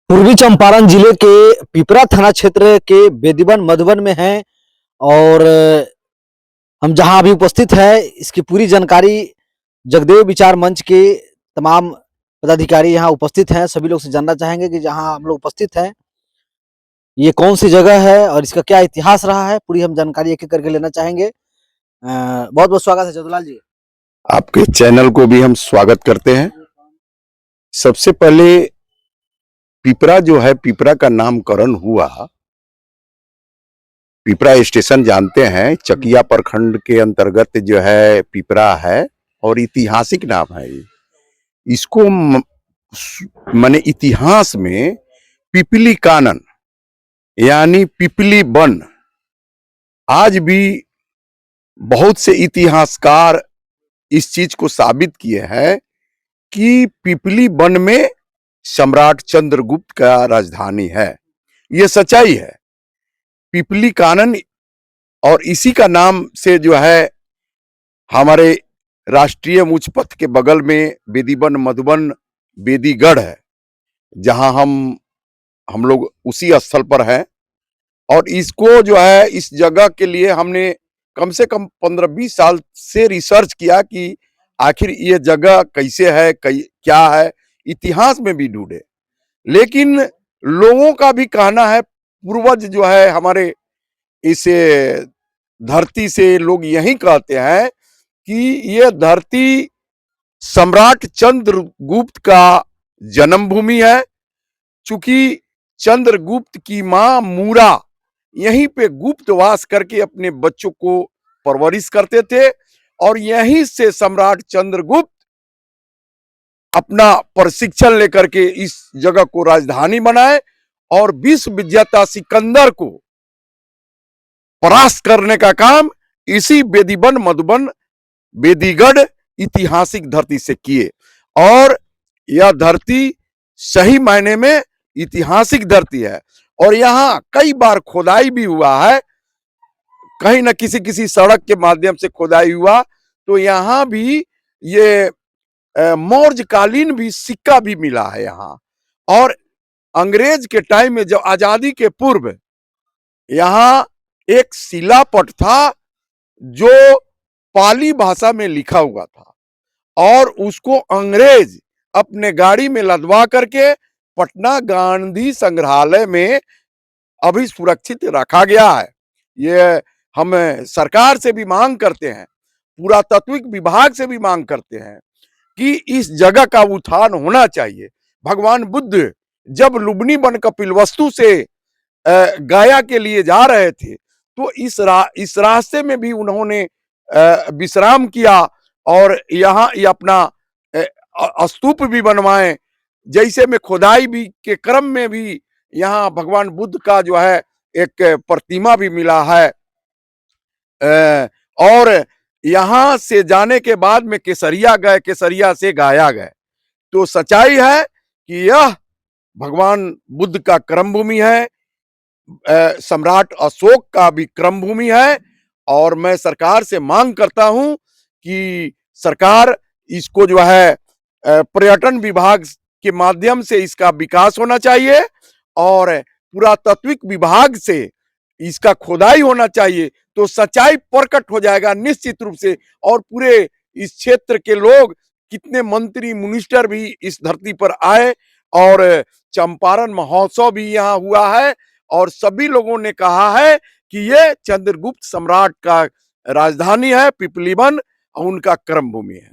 पूर्वी चंपारण जिले के पिपरा थाना क्षेत्र के बेदीवन मधुबन में हैं और हम जहां अभी उपस्थित हैं इसकी पूरी जानकारी जगदेव विचार मंच के तमाम पदाधिकारी यहां उपस्थित हैं। सभी लोग से जानना चाहेंगे कि जहां हम लोग उपस्थित हैं ये कौन सी जगह है और इसका क्या इतिहास रहा है, पूरी हम जानकारी एक एक करके लेना चाहेंगे। बहुत बहुत स्वागत है जदुलाल जी। आपके चैनल को भी हम स्वागत करते हैं। सबसे पहले पिपरा जो है, पिपरा का नामकरण हुआ, पिपरा स्टेशन जानते हैं, चकिया प्रखंड के अंतर्गत जो है पिपरा है और ऐतिहासिक नाम है ये। इसको माने इतिहास में पिपली कानन यानी पिपली वन, आज भी बहुत से इतिहासकार इस चीज को साबित किए हैं कि पिपली वन में सम्राट चंद्रगुप्त का राजधानी है। यह सच्चाई है। पिपली कानन और इसी का नाम से जो है हमारे राष्ट्रीय उच्च पथ के बगल में बेदीवन मधुबन बेदीगढ़ है, जहां हम लोग उसी स्थल पर हैं। और इसको जो है, इस जगह के लिए हमने कम से कम 15-20 साल से रिसर्च किया कि आखिर ये जगह कैसे है, क्या है, इतिहास में भी ढूंढे। लेकिन लोगों का भी कहना है, पूर्वज जो है हमारे इस धरती से लोग यही कहते हैं कि ये धरती सम्राट चंद्रगुप्त का जन्मभूमि है। चूंकि चंद्रगुप्त की मां मूरा यहीं पे गुप्तवास करके अपने बच्चों को परवरिश करते थे और यहीं से सम्राट चंद्रगुप्त अपना प्रशिक्षण लेकर के इस जगह को राजधानी बनाए और विश्व विजेता सिकंदर को परास्त करने का काम इसी बेदीवन मधुबन बेदीगढ़ ऐतिहासिक धरती से किए। और यह धरती सही मायने में ऐतिहासिक धरती है और यहाँ कई बार खोदाई भी हुआ है। कहीं ना किसी सड़क के माध्यम से खोदाई हुआ तो यहाँ भी ये मौर्य कालीन भी सिक्का भी मिला है यहाँ। और अंग्रेज के टाइम में, जब आजादी के पूर्व, यहाँ एक शिलापट था जो पाली भाषा में लिखा हुआ था और उसको अंग्रेज अपने गाड़ी में लदवा करके पटना गांधी संग्रहालय में अभी सुरक्षित रखा गया है। ये हम सरकार से भी मांग करते हैं, पुरातात्विक विभाग से भी मांग करते हैं कि इस जगह का उत्थान होना चाहिए। भगवान बुद्ध जब लुम्बिनी वन कपिलवस्तु से गया के लिए जा रहे थे तो इस रास्ते में भी उन्होंने विश्राम किया और यहाँ ये अपना स्तूप भी बनवाए। जैसे में खोदाई भी के क्रम में भी यहाँ भगवान बुद्ध का जो है एक प्रतिमा भी मिला है। और यहाँ से जाने के बाद में केसरिया गए, केसरिया से गया गए। तो सच्चाई है कि यह भगवान बुद्ध का कर्म भूमि है, सम्राट अशोक का भी कर्म भूमि है। और मैं सरकार से मांग करता हूं कि सरकार इसको जो है पर्यटन विभाग के माध्यम से इसका विकास होना चाहिए और पुरातात्विक विभाग से इसका खोदाई होना चाहिए, तो सच्चाई प्रकट हो जाएगा निश्चित रूप से। और पूरे इस क्षेत्र के लोग, कितने मंत्री मिनिस्टर भी इस धरती पर आए और चंपारण महोत्सव भी यहाँ हुआ है और सभी लोगों ने कहा है कि ये चंद्रगुप्त सम्राट का राजधानी है, पिपली वन उनका कर्म भूमि है।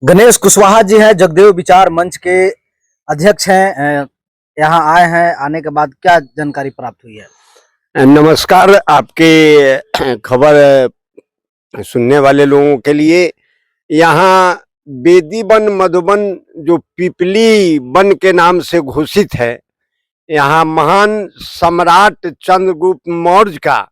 गणेश कुशवाहा जी हैं, जगदेव विचार मंच के अध्यक्ष हैं, यहाँ आए हैं। आने के बाद क्या जानकारी प्राप्त हुई है? नमस्कार आपके खबर सुनने वाले लोगों के लिए। यहाँ बेदीवन मधुबन जो पिपली वन के नाम से घोषित है, यहाँ महान सम्राट चंद्रगुप्त मौर्य का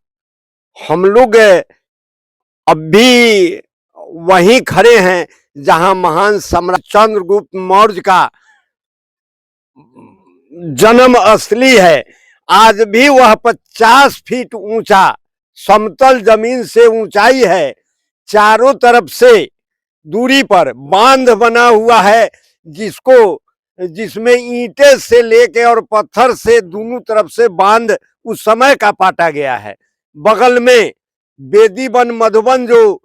हम लोग अब भी वहीं खड़े हैं जहां महान सम्राट चंद्रगुप्त मौर्य का जन्म असली है। आज भी वह 50 फीट ऊंचा समतल जमीन से ऊंचाई है। चारों तरफ से दूरी पर बांध बना हुआ है जिसको जिसमें ईंटे से लेके और पत्थर से दोनों तरफ से बांध उस समय का पाटा गया है। बगल में बेदीवन मधुबन जो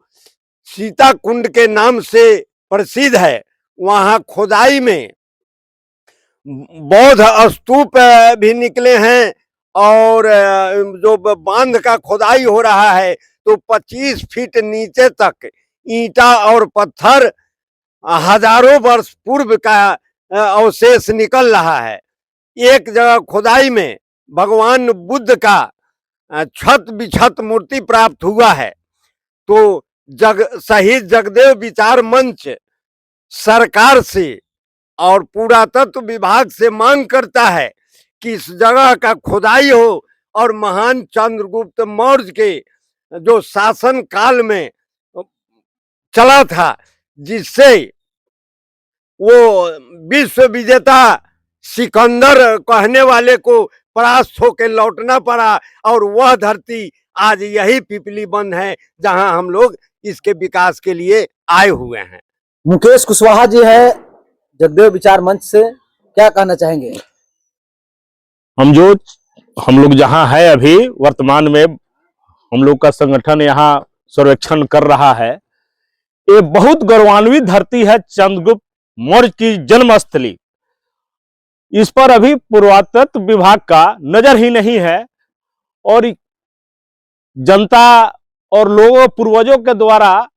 सीता कुंड के नाम से प्रसिद्ध है, वहां खुदाई में बौद्ध स्तूप भी निकले हैं। और जो बांध का खुदाई हो रहा है तो 25 फीट नीचे तक ईंटा और पत्थर हजारों वर्ष पूर्व का अवशेष निकल रहा है। एक जगह खुदाई में भगवान बुद्ध का छत बिछत मूर्ति प्राप्त हुआ है। तो शहीद जगदेव विचार मंच सरकार से और पुरातत्व विभाग से मांग करता है कि इस जगह का खुदाई हो और महान चंद्रगुप्त मौर्य के जो शासन काल में चला था, जिससे वो विश्व विजेता सिकंदर कहने वाले को परास्त होकर लौटना पड़ा। और वह धरती आज यही पिपली वन है जहां हम लोग इसके विकास के लिए आए हुए हैं। मुकेश कुशवाहा जी है जगदेव विचार मंच से, क्या कहना चाहेंगे? हम लोग जहां है अभी वर्तमान में, हम लोग का संगठन यहाँ सर्वेक्षण कर रहा है। ये बहुत गौरवान्वित धरती है, चंद्रगुप्त मौर्य की जन्मस्थली। इस पर अभी पुरातत्व विभाग का नजर ही नहीं है और जनता और लोगों पूर्वजों के द्वारा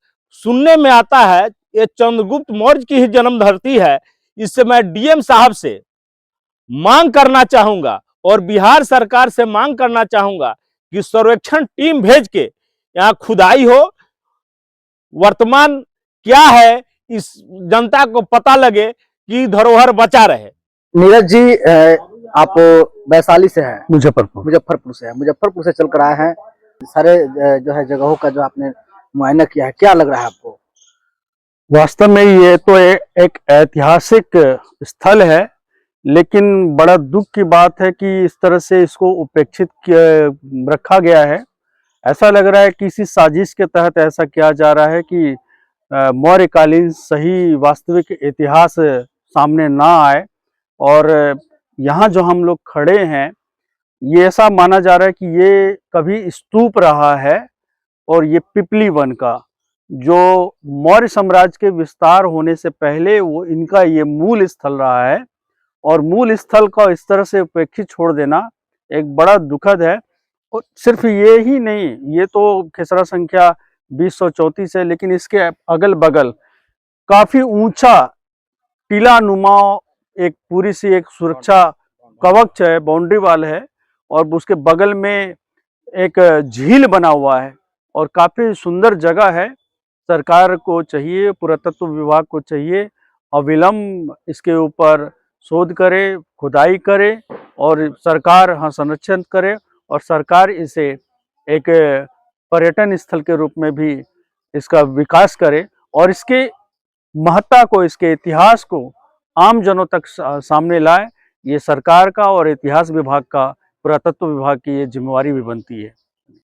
सुनने में आता है ये चंद्रगुप्त मौर्य की ही जन्म धरती है। इससे मैं डीएम साहब से मांग करना चाहूंगा और बिहार सरकार से मांग करना चाहूंगा कि सर्वेक्षण टीम भेज के यहाँ खुदाई हो, वर्तमान क्या है इस जनता को पता लगे कि धरोहर बचा रहे। नीरज जी, आप वैशाली से हैं? मुजफ्फरपुर से है। मुजफ्फरपुर से चलकर आए हैं, सारे जो है जगहों का जो आपने मुआयना किया है, क्या लग रहा है आपको? वास्तव में ये तो एक ऐतिहासिक स्थल है, लेकिन बड़ा दुख की बात है कि इस तरह से इसको उपेक्षित रखा गया है। ऐसा लग रहा है कि किसी साजिश के तहत ऐसा किया जा रहा है कि मौर्यकालीन सही वास्तविक इतिहास सामने ना आए। और यहाँ जो हम लोग खड़े हैं, ये ऐसा माना जा रहा है कि ये कभी स्तूप रहा है और ये पिपली वन का जो मौर्य साम्राज्य के विस्तार होने से पहले वो इनका ये मूल स्थल रहा है। और मूल स्थल को इस तरह से उपेक्षित छोड़ देना एक बड़ा दुखद है। और सिर्फ ये ही नहीं, ये तो खेसरा संख्या 2034 है, लेकिन इसके अगल बगल काफी ऊंचा टीला नुमा एक पूरी सी एक सुरक्षा कवच है, बाउंड्री वाल है, और उसके बगल में एक झील बना हुआ है और काफी सुंदर जगह है। सरकार को चाहिए, पुरातत्व विभाग को चाहिए, अविलंब इसके ऊपर शोध करे, खुदाई करे और सरकार संरक्षण करे और सरकार इसे एक पर्यटन स्थल के रूप में भी इसका विकास करे और इसके महत्ता को, इसके इतिहास को आम जनों तक सामने लाए। ये सरकार का और इतिहास विभाग का, पुरातत्व विभाग की ये जिम्मेवारी भी बनती है।